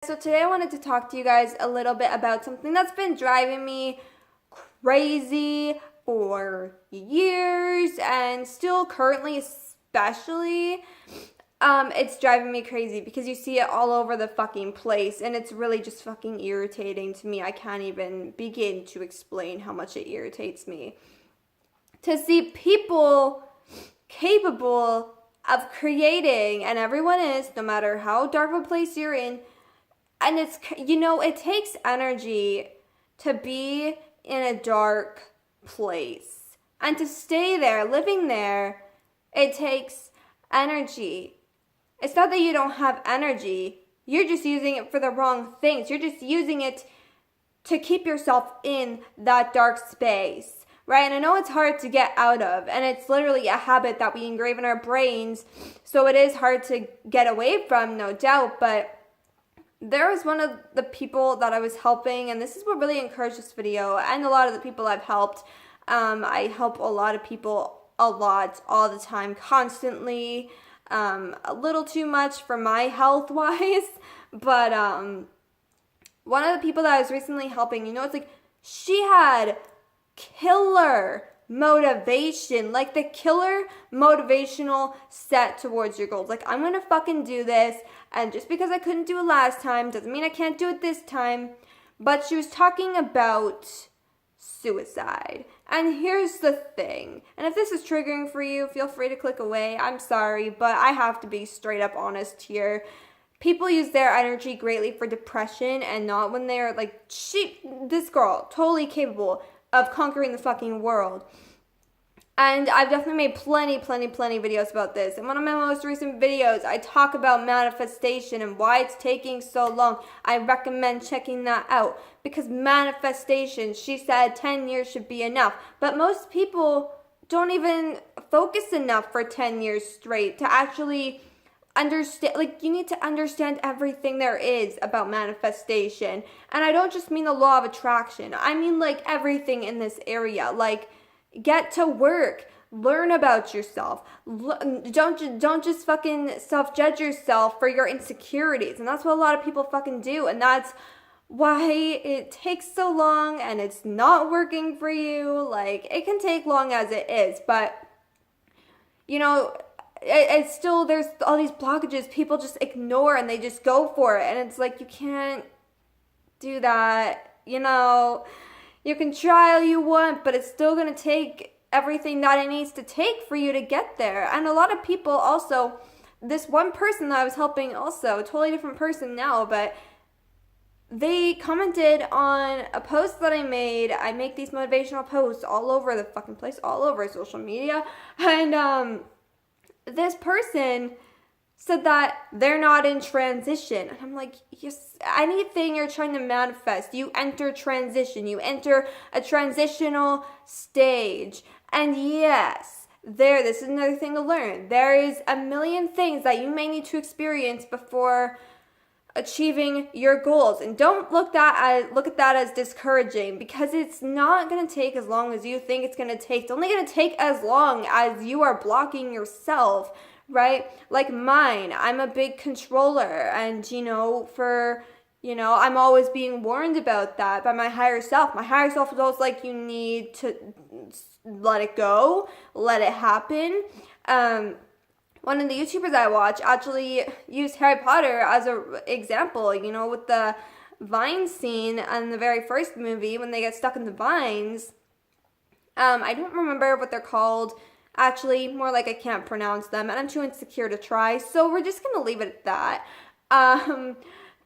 So today I wanted to talk to you guys a little bit about something that's been driving me crazy for years and still currently especially. It's driving me crazy because you see it all over the fucking place and it's really just fucking irritating to me. I can't even begin to explain how much it irritates me. To see people capable of creating, and everyone is, no matter how dark of a place you're in, and it takes energy to be in a dark place and to stay there, living there. It takes energy. It's not that you don't have energy. You're just using it for the wrong things. You're just using it to keep yourself in that dark space, right? And I know it's hard to get out of, and it's literally a habit that we engrave in our brains, so it is hard to get away from, no doubt. But there was one of the people that I was helping, and this is what really encouraged this video, and a lot of the people I've helped. I help a lot of people a lot, all the time, constantly, a little too much for my health-wise, but one of the people that I was recently helping, it's like, she had killer motivation, like the killer motivational set towards your goals. Like, I'm gonna fucking do this, and just because I couldn't do it last time doesn't mean I can't do it this time. But she was talking about suicide. And here's the thing, and if this is triggering for you, feel free to click away. I'm sorry, but I have to be straight up honest here. People use their energy greatly for depression and not when they're like, this girl, totally capable of conquering the fucking world. And I've definitely made plenty videos about this. In one of my most recent videos, I talk about manifestation and why it's taking so long. I recommend checking that out because manifestation, she said 10 years should be enough. But most people don't even focus enough for 10 years straight to actually understand. Like, you need to understand everything there is about manifestation. And I don't just mean the law of attraction. I mean like everything in this area. Like, get to work, learn about yourself. Don't just fucking self-judge yourself for your insecurities. And that's what a lot of people fucking do. And that's why it takes so long and it's not working for you. Like, it can take long as it is, but it's still, there's all these blockages people just ignore and they just go for it. And it's like, you can't do that, You can try all you want, but it's still going to take everything that it needs to take for you to get there. And a lot of people also, this one person that I was helping also, a totally different person now, but they commented on a post that I made. I make these motivational posts all over the fucking place, all over social media. And this person said that they're not in transition. And I'm like, yes, anything you're trying to manifest, you enter transition. You enter a transitional stage. And yes, this is another thing to learn. There is a million things that you may need to experience before achieving your goals. And don't look at that as discouraging, because it's not going to take as long as you think it's going to take. It's only going to take as long as you are blocking yourself, right? Like mine, I'm a big controller, and I'm always being warned about that by my higher self. My higher self is always like, you need to let it go, let it happen. One of the YouTubers I watch actually used Harry Potter as an example, with the vine scene in the very first movie when they get stuck in the vines. I don't remember what they're called. Actually, more like I can't pronounce them, and I'm too insecure to try, so we're just going to leave it at that.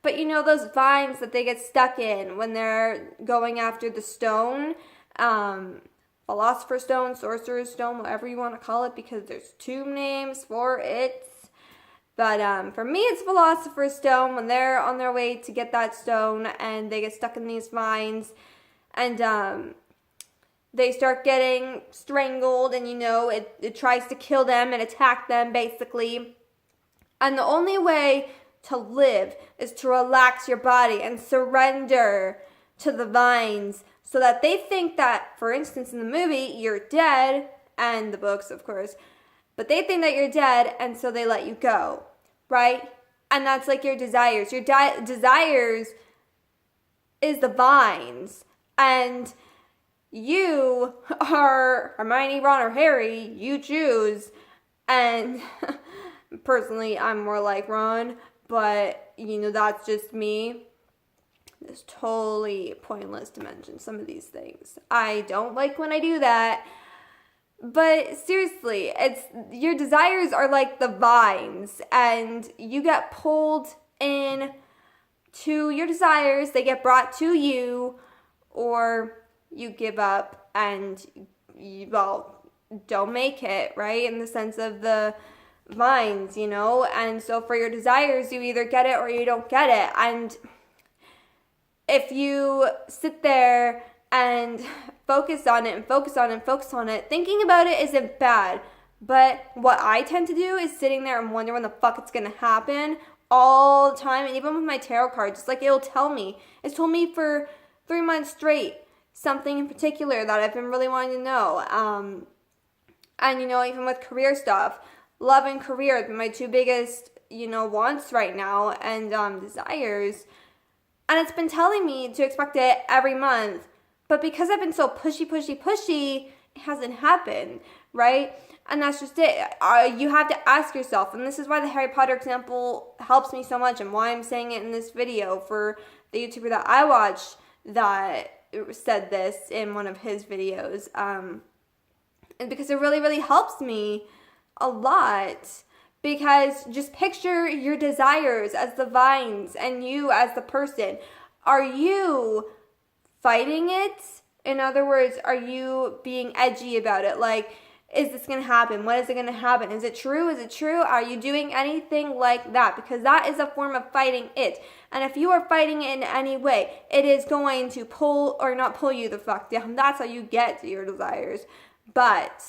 But those vines that they get stuck in when they're going after the stone, Philosopher's Stone, Sorcerer's Stone, whatever you want to call it, because there's two names for it. But for me, it's Philosopher's Stone, when they're on their way to get that stone, and they get stuck in these vines, and they start getting strangled, and it tries to kill them and attack them, basically. And the only way to live is to relax your body and surrender to the vines, so that they think that, for instance, in the movie, you're dead, and the books, of course, but they think that you're dead, and so they let you go, right? And that's like your desires. Your desires is the vines. And you are Hermione, Ron, or Harry. You choose. And personally, I'm more like Ron. But, that's just me. It's totally pointless to mention some of these things. I don't like when I do that. But seriously, your desires are like the vines, and you get pulled in to your desires. They get brought to you, or you give up and don't make it, right? In the sense of the vines, And so for your desires, you either get it or you don't get it. And if you sit there and focus on it and focus on it and focus on it, thinking about it isn't bad. But what I tend to do is sitting there and wonder when the fuck it's going to happen all the time. And even with my tarot cards, it's like it'll tell me. It's told me for 3 months straight something in particular that I've been really wanting to know. And, even with career stuff, love and career, my two biggest, wants right now and desires. And it's been telling me to expect it every month. But because I've been so pushy, it hasn't happened, right? And that's just it. You have to ask yourself, and this is why the Harry Potter example helps me so much and why I'm saying it in this video for the YouTuber that I watch that said this in one of his videos. And because it really, really helps me a lot. Because just picture your desires as the vines and you as the person. Are you fighting it? In other words, are you being edgy about it? Like, is this going to happen? When is it going to happen? Is it true? Is it true? Are you doing anything like that? Because that is a form of fighting it. And if you are fighting it in any way, it is going to pull or not pull you the fuck down. That's how you get to your desires. But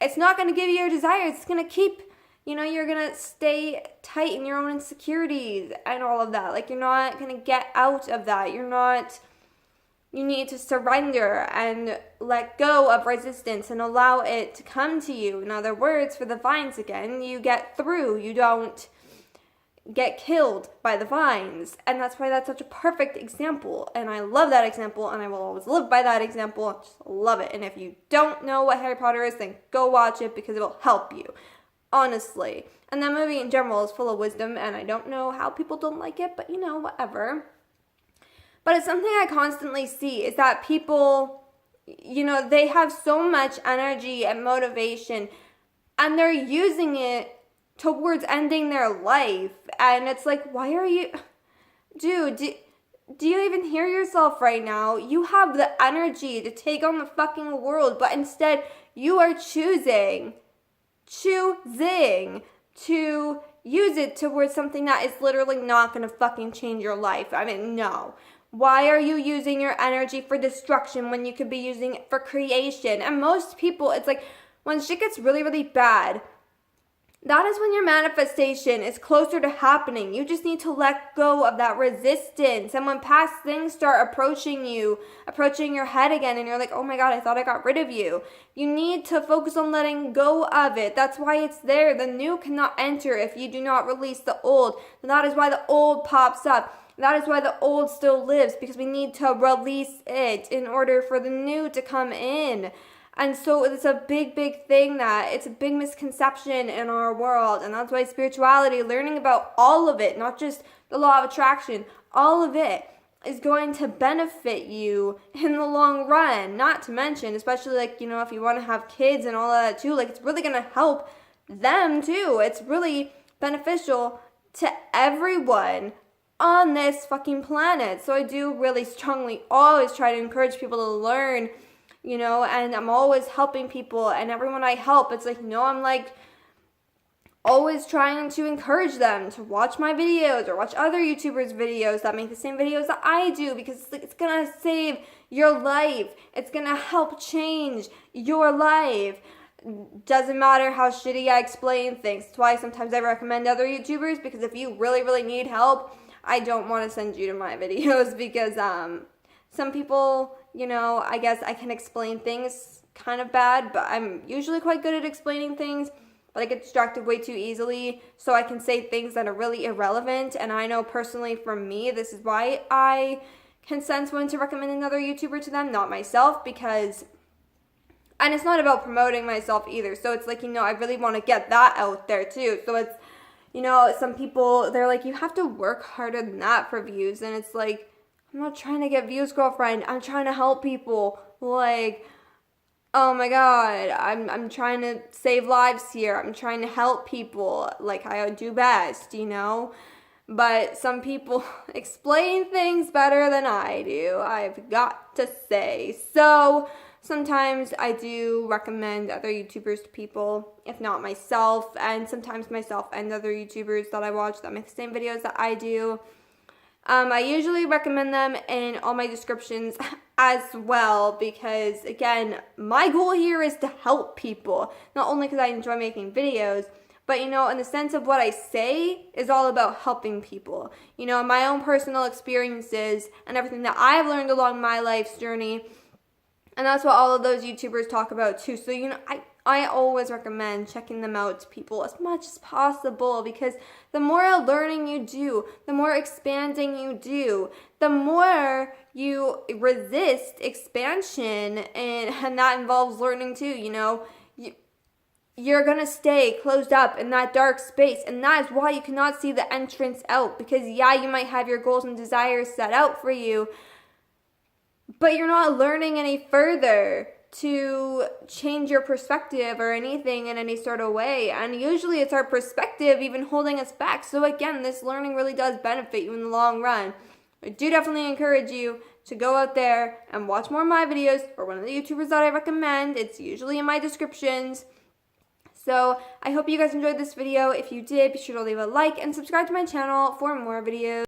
it's not going to give you your desires. It's going to keep, you're going to stay tight in your own insecurities and all of that. Like, you're not going to get out of that. You need to surrender and let go of resistance and allow it to come to you. In other words, for the vines again, you get through. You don't get killed by the vines. And that's why that's such a perfect example. And I love that example, and I will always live by that example. I just love it. And if you don't know what Harry Potter is, then go watch it because it will help you. Honestly. And that movie in general is full of wisdom, and I don't know how people don't like it, but whatever. But it's something I constantly see is that people, they have so much energy and motivation and they're using it towards ending their life. And it's like, why are you, dude, do you even hear yourself right now? You have the energy to take on the fucking world, but instead you are choosing to use it towards something that is literally not going to fucking change your life. I mean, no. Why are you using your energy for destruction when you could be using it for creation? And most people, it's like when shit gets really, really bad, that is when your manifestation is closer to happening. You just need to let go of that resistance. And when past things start approaching your head again, and you're like, oh my God, I thought I got rid of you. You need to focus on letting go of it. That's why it's there. The new cannot enter if you do not release the old. And that is why the old pops up. That is why the old still lives, because we need to release it in order for the new to come in. And so it's a big, big thing that it's a big misconception in our world. And that's why spirituality, learning about all of it, not just the law of attraction, all of it is going to benefit you in the long run. Not to mention, especially if you want to have kids and all of that too, it's really going to help them too. It's really beneficial to everyone on this fucking planet. So I do really strongly always try to encourage people to learn, and I'm always helping people, and everyone I help, it's I'm always trying to encourage them to watch my videos or watch other YouTubers' videos that make the same videos that I do, because it's gonna save your life. It's gonna help change your life. Doesn't matter how shitty I explain things. That's why sometimes I recommend other YouTubers, because if you really, really need help, I don't want to send you to my videos, because some people, I guess I can explain things kind of bad, but I'm usually quite good at explaining things. but I get distracted way too easily, so I can say things that are really irrelevant. And I know personally for me, this is why I can sense when to recommend another YouTuber to them, not myself, because, and it's not about promoting myself either. So it's like, I really want to get that out there too. So it's, some people, they're like, you have to work harder than that for views. And it's like, I'm not trying to get views, girlfriend. I'm trying to help people. Like, oh my God, I'm trying to save lives here. I'm trying to help people like I do best, But some people explain things better than I do, I've got to say. So sometimes I do recommend other YouTubers to people, if not myself, and sometimes myself and other YouTubers that I watch that make the same videos that I do. I usually recommend them in all my descriptions as well because, again, my goal here is to help people. Not only because I enjoy making videos, but, in the sense of what I say is all about helping people. My own personal experiences and everything that I've learned along my life's journey. And that's what all of those YouTubers talk about too. So, I always recommend checking them out to people as much as possible because the more learning you do, the more expanding you do, the more you resist expansion, and that involves learning too, You're going to stay closed up in that dark space, and that is why you cannot see the entrance out because, yeah, you might have your goals and desires set out for you, but you're not learning any further to change your perspective or anything in any sort of way. And usually it's our perspective even holding us back. So again, this learning really does benefit you in the long run. I do definitely encourage you to go out there and watch more of my videos or one of the YouTubers that I recommend. It's usually in my descriptions. So I hope you guys enjoyed this video. If you did, be sure to leave a like and subscribe to my channel for more videos.